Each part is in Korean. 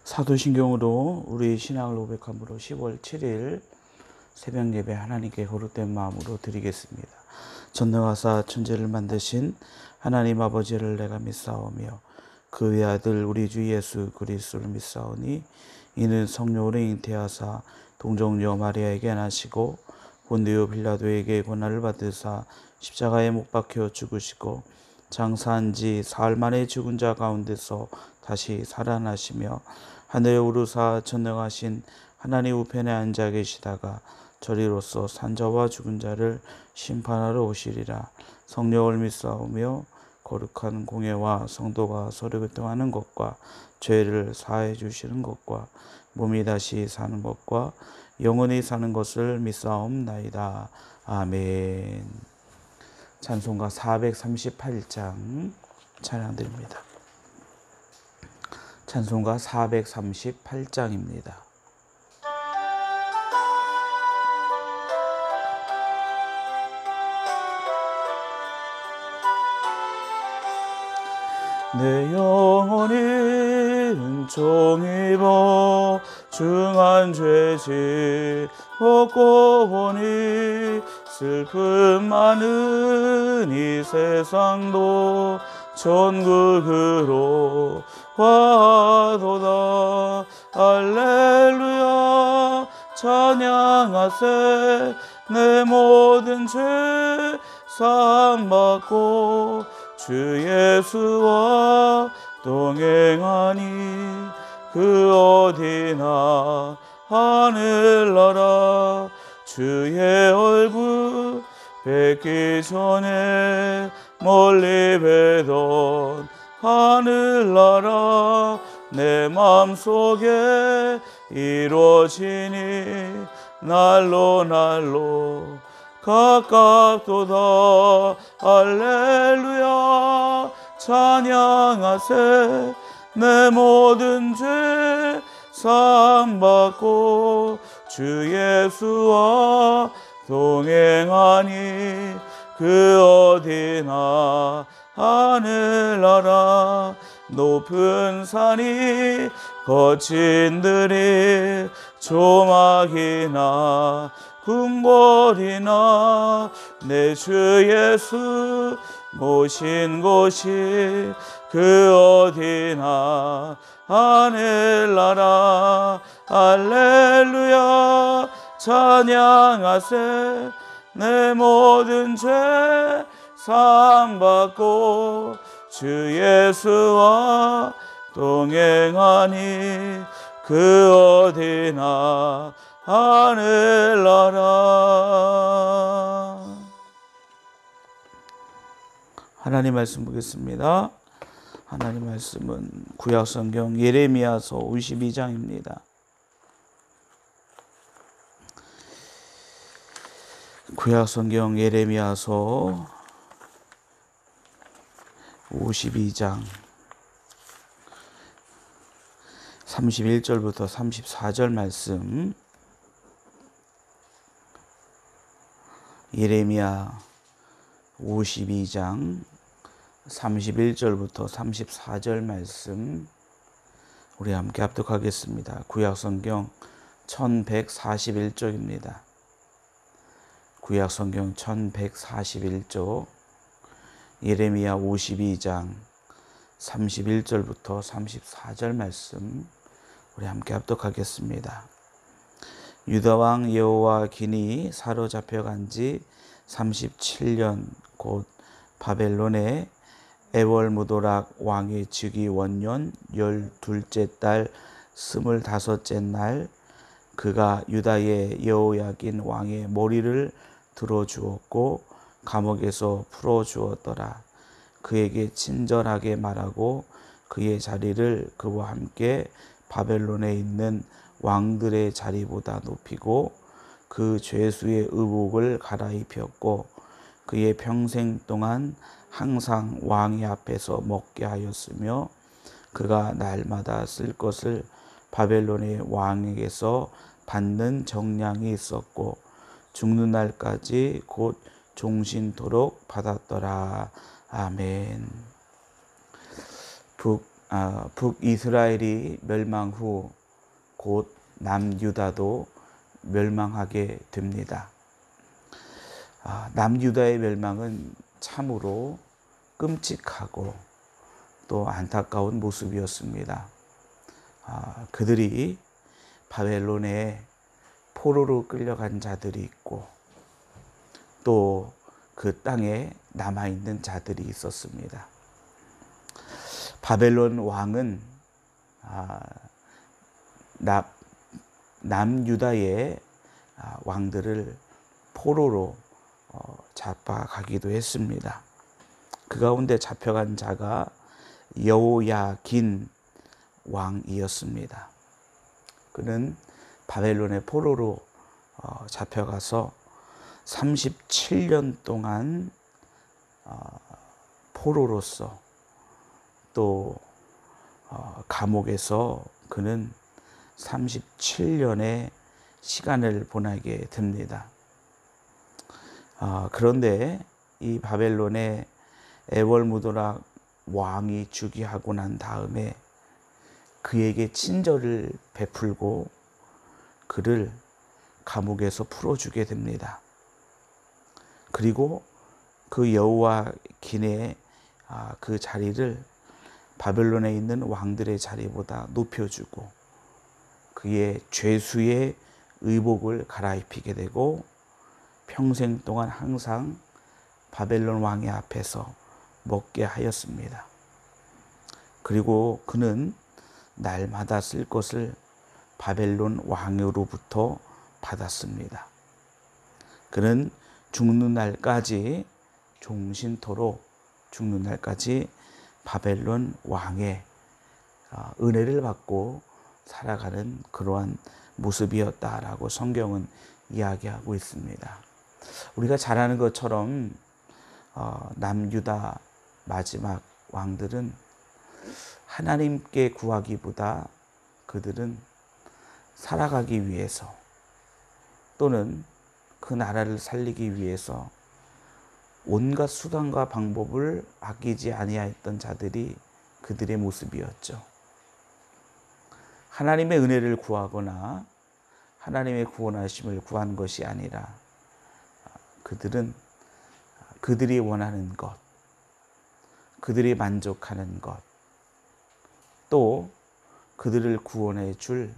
사도신경으로 우리 신앙을 고백함으로 10월 7일 새벽 예배 하나님께 거룩된 마음으로 드리겠습니다. 전능하사 천지를 만드신 하나님 아버지를 내가 믿사오며 그 외아들 우리 주 예수 그리스도를 믿사오니 이는 성령으로 잉태하사 동정녀 마리아에게 나시고 본디오 빌라도에게 고난을 받으사 십자가에 못 박혀 죽으시고 장사한 지 사흘 만에 죽은 자 가운데서 다시 살아나시며 하늘에 오르사 전능하신 하나님 우편에 앉아 계시다가 저리로서 산자와 죽은 자를 심판하러 오시리라. 성령을 믿사오며 거룩한 공예와 성도가 서로 교통하는 것과 죄를 사해 주시는 것과 몸이 다시 사는 것과 영원히 사는 것을 믿사옵나이다. 아멘. 찬송가 438장 찬양드립니다. 찬송가 438장입니다. 내 영혼이 은총입어 중한 죄짓 벗고 보니 슬픔 많은 이 세상도 천국으로 와도다. 할렐루야 찬양하세. 내 모든 죄 사함받고 주 예수와 동행하니 그 어디나 하늘나라 주의 얼굴 뵙기 전에 멀리 뵈던 하늘나라 내 마음속에 이루어지니 날로 가깝도다. 할렐루야 찬양하세. 내 모든 죄 사함받고 주 예수와 동행하니 그 어디나 하늘나라 높은 산이 거친 들이 조막이나 궁궐이나 내 주 예수 모신 곳이 그 어디나 하늘나라. 할렐루야 찬양하세. 내 모든 죄 사함받고 주 예수와 동행하니 그 어디나 하늘나라. 하나님 말씀 보겠습니다. 하나님 말씀은 구약성경 예레미야서 52장입니다. 구약성경 예레미야서 52장 31절부터 34절 말씀. 예레미야 52장 31절부터 34절 말씀 우리 함께 합독하겠습니다. 구약성경 1141쪽입니다. 구약성경 1141쪽 예레미야 52장 31절부터 34절 말씀 우리 함께 합독하겠습니다. 유다왕 여호야긴이 사로잡혀간 지 37년 곧 바벨론의 에월무도락 왕의 즉위 원년 12째 달 25째 날 그가 유다의 여호야긴 왕의 머리를 들어주었고 감옥에서 풀어주었더라. 그에게 친절하게 말하고 그의 자리를 그와 함께 바벨론에 있는 왕들의 자리보다 높이고 그 죄수의 의복을 갈아입혔고 그의 평생 동안 항상 왕의 앞에서 먹게 하였으며 그가 날마다 쓸 것을 바벨론의 왕에게서 받는 정량이 있었고 죽는 날까지 곧 종신토록 받았더라. 아멘. 북이스라엘이 멸망 후 곧 남유다도 멸망하게 됩니다. 남유다의 멸망은 참으로 끔찍하고 또 안타까운 모습이었습니다. 그들이 바벨론에 포로로 끌려간 자들이 있고 또 그 땅에 남아있는 자들이 있었습니다. 바벨론 왕은 남유다의 왕들을 포로로 잡아가기도 했습니다. 그 가운데 잡혀간 자가 여호야긴 왕이었습니다. 그는 바벨론의 포로로 잡혀가서 37년 동안 포로로서 또 감옥에서 그는 37년의 시간을 보내게 됩니다. 그런데 이 바벨론의 에월무도락 왕이 즉위하고 난 다음에 그에게 친절을 베풀고 그를 감옥에서 풀어주게 됩니다. 그리고 그 여호야긴의 그 자리를 바벨론에 있는 왕들의 자리보다 높여주고 그의 죄수의 의복을 갈아입히게 되고 평생 동안 항상 바벨론 왕의 앞에서 먹게 하였습니다. 그리고 그는 날마다 쓸 것을 바벨론 왕으로부터 받았습니다. 그는 죽는 날까지 종신토록 죽는 날까지 바벨론 왕의 은혜를 받고 살아가는 그러한 모습이었다라고 성경은 이야기하고 있습니다. 우리가 잘 아는 것처럼 남유다 마지막 왕들은 하나님께 구하기보다 그들은 살아가기 위해서 또는 그 나라를 살리기 위해서 온갖 수단과 방법을 아끼지 아니하였던 자들이 그들의 모습이었죠. 하나님의 은혜를 구하거나 하나님의 구원하심을 구한 것이 아니라 그들은 그들이 원하는 것, 그들이 만족하는 것, 또 그들을 구원해 줄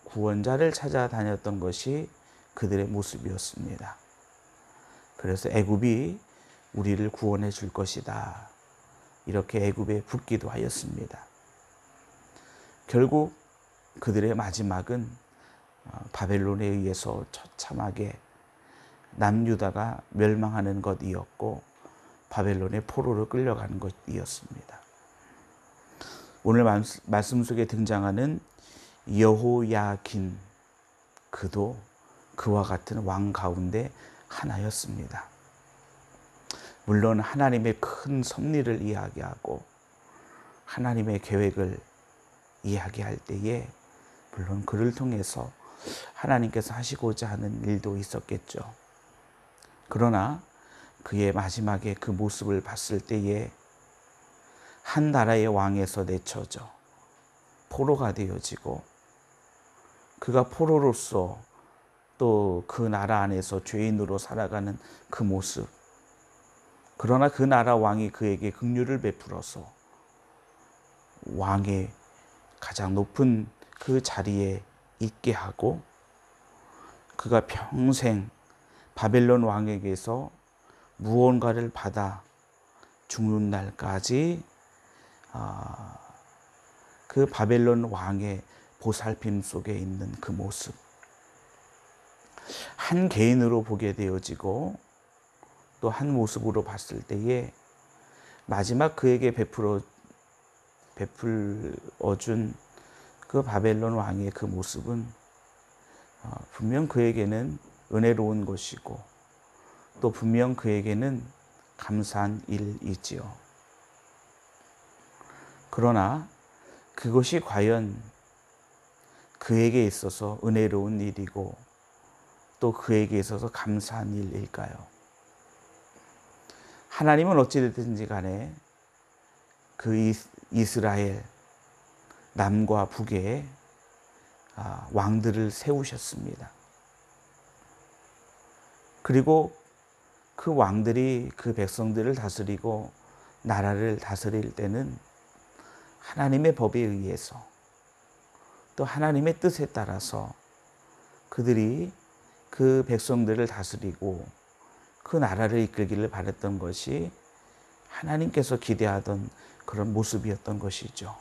구원자를 찾아다녔던 것이 그들의 모습이었습니다. 그래서 애굽이 우리를 구원해 줄 것이다. 이렇게 애굽에 붙기도 하였습니다. 결국 그들의 마지막은 바벨론에 의해서 처참하게 남유다가 멸망하는 것이었고 바벨론의 포로로 끌려가는 것이었습니다. 오늘 말씀 속에 등장하는 여호야긴 그도 그와 같은 왕 가운데 하나였습니다. 물론 하나님의 큰 섭리를 이야기하고 하나님의 계획을 이야기할 때에 물론 그를 통해서 하나님께서 하시고자 하는 일도 있었겠죠. 그러나 그의 마지막에 그 모습을 봤을 때에 한 나라의 왕에서 내쳐져 포로가 되어지고 그가 포로로서 또 그 나라 안에서 죄인으로 살아가는 그 모습, 그러나 그 나라 왕이 그에게 긍휼을 베풀어서 왕의 가장 높은 그 자리에 있게 하고 그가 평생 바벨론 왕에게서 무언가를 받아 죽는 날까지 그 바벨론 왕의 보살핌 속에 있는 그 모습, 한 개인으로 보게 되어지고 또 한 모습으로 봤을 때에 마지막 그에게 베풀어준 그 바벨론 왕의 그 모습은 분명 그에게는 은혜로운 것이고 또 분명 그에게는 감사한 일이지요. 그러나 그것이 과연 그에게 있어서 은혜로운 일이고 또 그에게 있어서 감사한 일일까요? 하나님은 어찌됐든지 간에 그 이스라엘 남과 북에 왕들을 세우셨습니다. 그리고 그 왕들이 그 백성들을 다스리고 나라를 다스릴 때는 하나님의 법에 의해서 또 하나님의 뜻에 따라서 그들이 그 백성들을 다스리고 그 나라를 이끌기를 바랬던 것이 하나님께서 기대하던 그런 모습이었던 것이죠.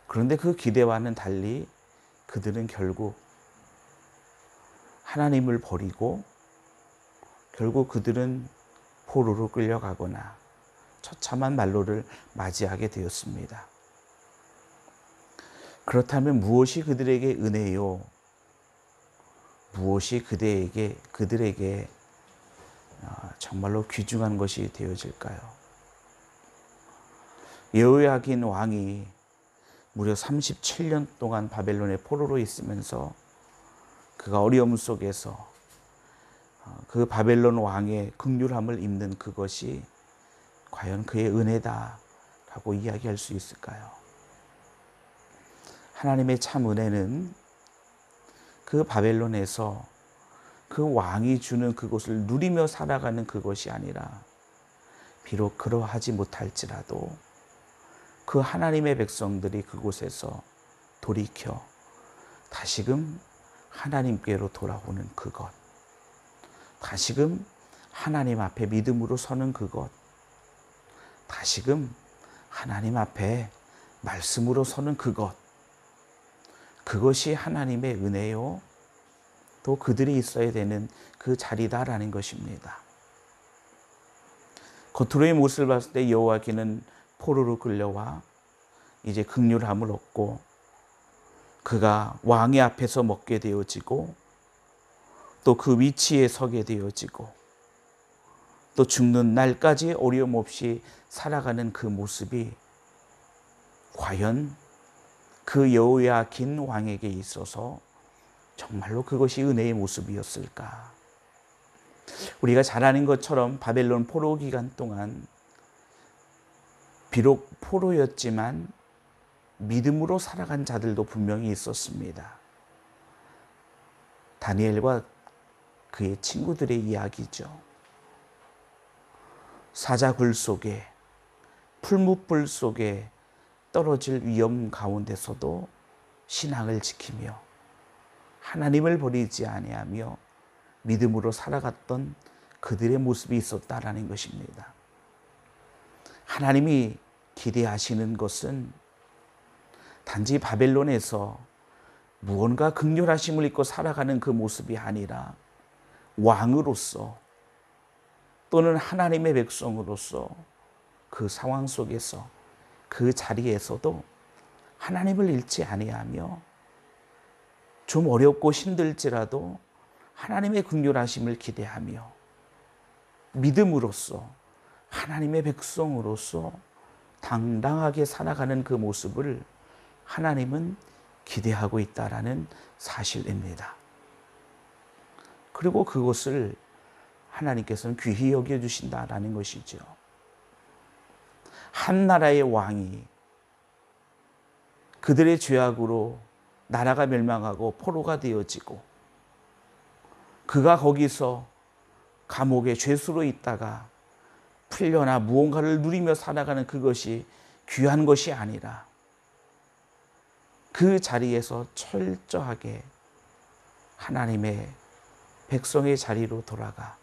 그런데 그 기대와는 달리 그들은 결국 하나님을 버리고 결국 그들은 포로로 끌려가거나 처참한 말로를 맞이하게 되었습니다. 그렇다면 무엇이 그들에게 은혜요? 무엇이 그들에게 정말로 귀중한 것이 되어질까요? 여호야긴 왕이 무려 37년 동안 바벨론의 포로로 있으면서 그가 어려움 속에서 그 바벨론 왕의 긍휼함을 입는 그것이 과연 그의 은혜다라고 이야기할 수 있을까요? 하나님의 참 은혜는 그 바벨론에서 그 왕이 주는 그것을 누리며 살아가는 그것이 아니라 비록 그러하지 못할지라도 그 하나님의 백성들이 그곳에서 돌이켜 다시금 하나님께로 돌아오는 그것, 다시금 하나님 앞에 믿음으로 서는 그것, 다시금 하나님 앞에 말씀으로 서는 그것, 그것이 하나님의 은혜요, 또 그들이 있어야 되는 그 자리다라는 것입니다. 겉으로의 모습을 봤을 때 여호야긴은 포로로 끌려와 이제 긍휼함을 얻고 그가 왕의 앞에서 먹게 되어지고 또 그 위치에 서게 되어지고 또 죽는 날까지 어려움 없이 살아가는 그 모습이 과연 그 여호야긴 왕에게 있어서 정말로 그것이 은혜의 모습이었을까? 우리가 잘 아는 것처럼 바벨론 포로 기간 동안 비록 포로였지만 믿음으로 살아간 자들도 분명히 있었습니다. 다니엘과 그의 친구들의 이야기죠. 사자굴 속에, 풀무불 속에 떨어질 위험 가운데서도 신앙을 지키며 하나님을 버리지 아니하며 믿음으로 살아갔던 그들의 모습이 있었다라는 것입니다. 하나님이 기대하시는 것은 단지 바벨론에서 무언가 긍휼하심을 입고 살아가는 그 모습이 아니라 왕으로서 또는 하나님의 백성으로서 그 상황 속에서 그 자리에서도 하나님을 잃지 아니하며 좀 어렵고 힘들지라도 하나님의 긍휼하심을 기대하며 믿음으로써 하나님의 백성으로서 당당하게 살아가는 그 모습을 하나님은 기대하고 있다라는 사실입니다. 그리고 그것을 하나님께서는 귀히 여겨주신다라는 것이죠. 한 나라의 왕이 그들의 죄악으로 나라가 멸망하고 포로가 되어지고 그가 거기서 감옥에 죄수로 있다가 풀려나 무언가를 누리며 살아가는 그것이 귀한 것이 아니라 그 자리에서 철저하게 하나님의 백성의 자리로 돌아가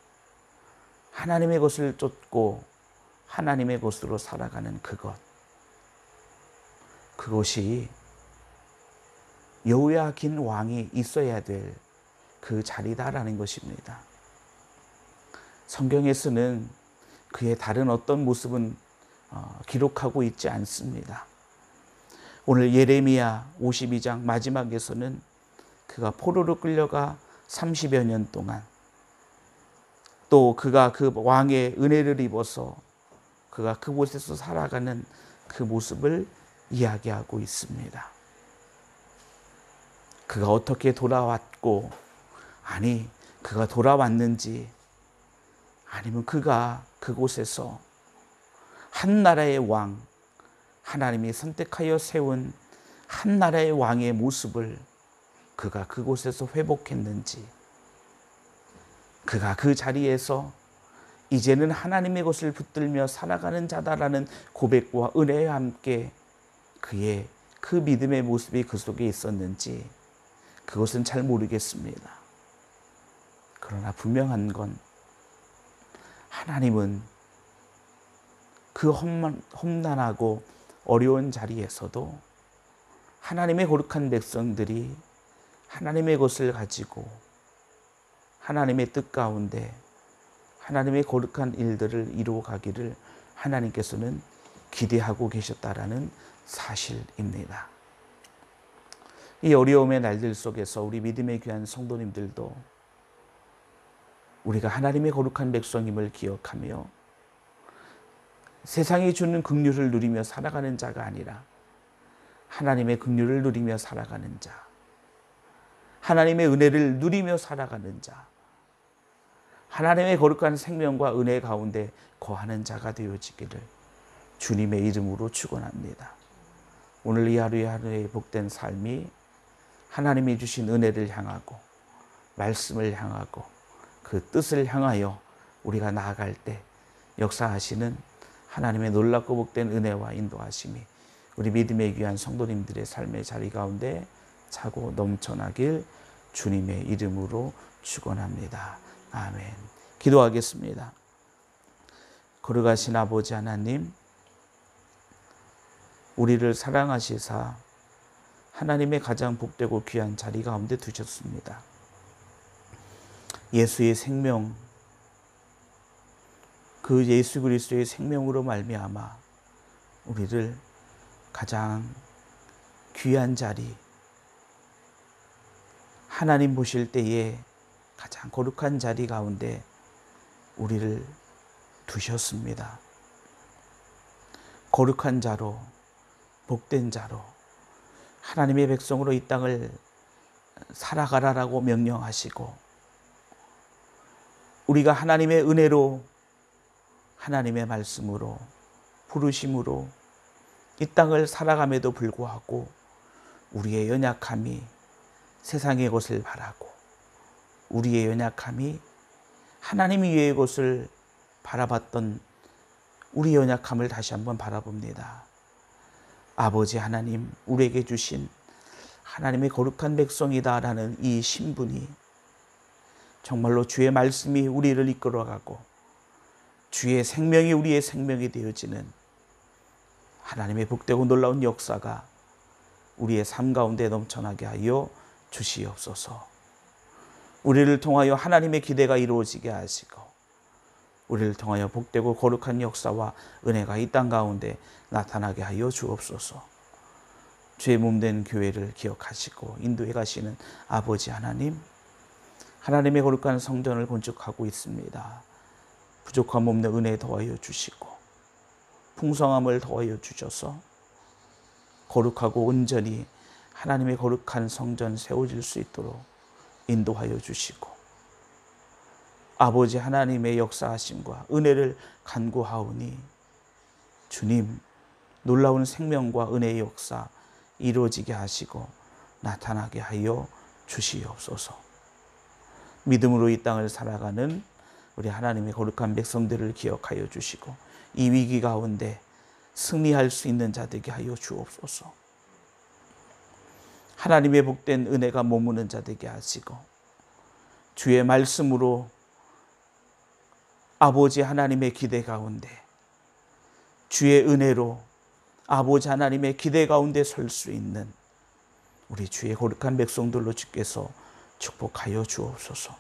하나님의 것을 쫓고 하나님의 것으로 살아가는 그것이 여호야긴 왕이 있어야 될 그 자리다라는 것입니다. 성경에서는 그의 다른 어떤 모습은 기록하고 있지 않습니다. 오늘 예레미야 52장 마지막에서는 그가 포로로 끌려가 30여 년 동안 또 그가 그 왕의 은혜를 입어서 그가 그곳에서 살아가는 그 모습을 이야기하고 있습니다. 그가 어떻게 돌아왔고, 아니 그가 돌아왔는지, 아니면 그가 그곳에서 한 나라의 왕, 하나님이 선택하여 세운 한 나라의 왕의 모습을 그가 그곳에서 회복했는지, 그가 그 자리에서 이제는 하나님의 것을 붙들며 살아가는 자다라는 고백과 은혜와 함께 그의 그 믿음의 모습이 그 속에 있었는지 그것은 잘 모르겠습니다. 그러나 분명한 건 하나님은 그 험난하고 어려운 자리에서도 하나님의 거룩한 백성들이 하나님의 것을 가지고 하나님의 뜻 가운데 하나님의 거룩한 일들을 이루어가기를 하나님께서는 기대하고 계셨다라는 사실입니다. 이 어려움의 날들 속에서 우리 믿음의 귀한 성도님들도 우리가 하나님의 거룩한 백성임을 기억하며 세상이 주는 긍휼을 누리며 살아가는 자가 아니라 하나님의 긍휼을 누리며 살아가는 자, 하나님의 은혜를 누리며 살아가는 자, 하나님의 거룩한 생명과 은혜 가운데 거하는 자가 되어지기를 주님의 이름으로 축원합니다. 오늘 이 하루의 복된 삶이 하나님이 주신 은혜를 향하고 말씀을 향하고 그 뜻을 향하여 우리가 나아갈 때 역사하시는 하나님의 놀랍고 복된 은혜와 인도하심이 우리 믿음의 귀한 성도님들의 삶의 자리 가운데 차고 넘쳐나길 주님의 이름으로 축원합니다. 아멘. 기도하겠습니다. 거룩하신 아버지 하나님, 우리를 사랑하시사 하나님의 가장 복되고 귀한 자리 가운데 두셨습니다. 예수의 생명, 그 예수 그리스도의 생명으로 말미암아 우리를 가장 귀한 자리, 하나님 보실 때에 가장 거룩한 자리 가운데 우리를 두셨습니다. 거룩한 자로, 복된 자로 하나님의 백성으로 이 땅을 살아가라라고 명령하시고 우리가 하나님의 은혜로 하나님의 말씀으로 부르심으로 이 땅을 살아감에도 불구하고 우리의 연약함이 세상의 것을 바라고 우리의 연약함이 하나님 위의 것을 바라봤던 우리 연약함을 다시 한번 바라봅니다. 아버지 하나님, 우리에게 주신 하나님의 거룩한 백성이다라는 이 신분이 정말로 주의 말씀이 우리를 이끌어가고 주의 생명이 우리의 생명이 되어지는 하나님의 복되고 놀라운 역사가 우리의 삶 가운데 넘쳐나게 하여 주시옵소서. 우리를 통하여 하나님의 기대가 이루어지게 하시고 우리를 통하여 복되고 거룩한 역사와 은혜가 이 땅 가운데 나타나게 하여 주옵소서. 주의 몸된 교회를 기억하시고 인도해 가시는 아버지 하나님, 하나님의 거룩한 성전을 건축하고 있습니다. 부족함 없는 은혜 더하여 주시고 풍성함을 더하여 주셔서 거룩하고 온전히 하나님의 거룩한 성전 세워질 수 있도록 인도하여 주시고 아버지 하나님의 역사하심과 은혜를 간구하오니 주님 놀라운 생명과 은혜의 역사 이루어지게 하시고 나타나게 하여 주시옵소서. 믿음으로 이 땅을 살아가는 우리 하나님의 거룩한 백성들을 기억하여 주시고 이 위기 가운데 승리할 수 있는 자 되게 하여 주옵소서. 하나님의 복된 은혜가 머무는 자 되게 하시고 주의 말씀으로 아버지 하나님의 기대 가운데 주의 은혜로 아버지 하나님의 기대 가운데 설 수 있는 우리 주의 거룩한 백성들로 주께서 축복하여 주옵소서.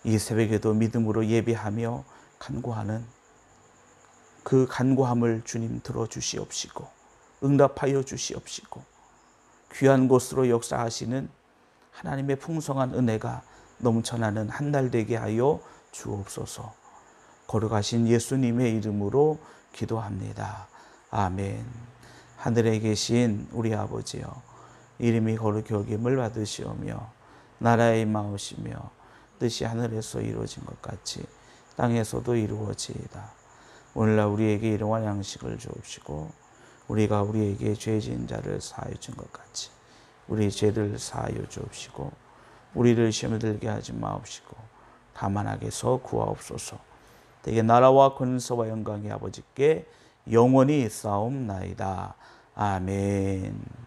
이 새벽에도 믿음으로 예배하며 간구하는 그 간구함을 주님 들어주시옵시고 응답하여 주시옵시고 귀한 곳으로 역사하시는 하나님의 풍성한 은혜가 넘쳐나는 한 날 되게 하여 주옵소서. 거룩하신 예수님의 이름으로 기도합니다. 아멘. 하늘에 계신 우리 아버지여, 이름이 거룩히 여김을 받으시오며 나라의 임하오시며 뜻이 하늘에서 이루어진 것 같이 땅에서도 이루어지이다. 오늘날 우리에게 일용할 양식을 주옵시고 우리가 우리에게 죄 지은 자를 사하여 준 것 같이 우리 죄를 사하여 주옵시고 우리를 시험에 들게 하지 마옵시고 다만 악에서 구하옵소서. 대개 나라와 권세와 영광이 아버지께 영원히 싸움나이다. 아멘.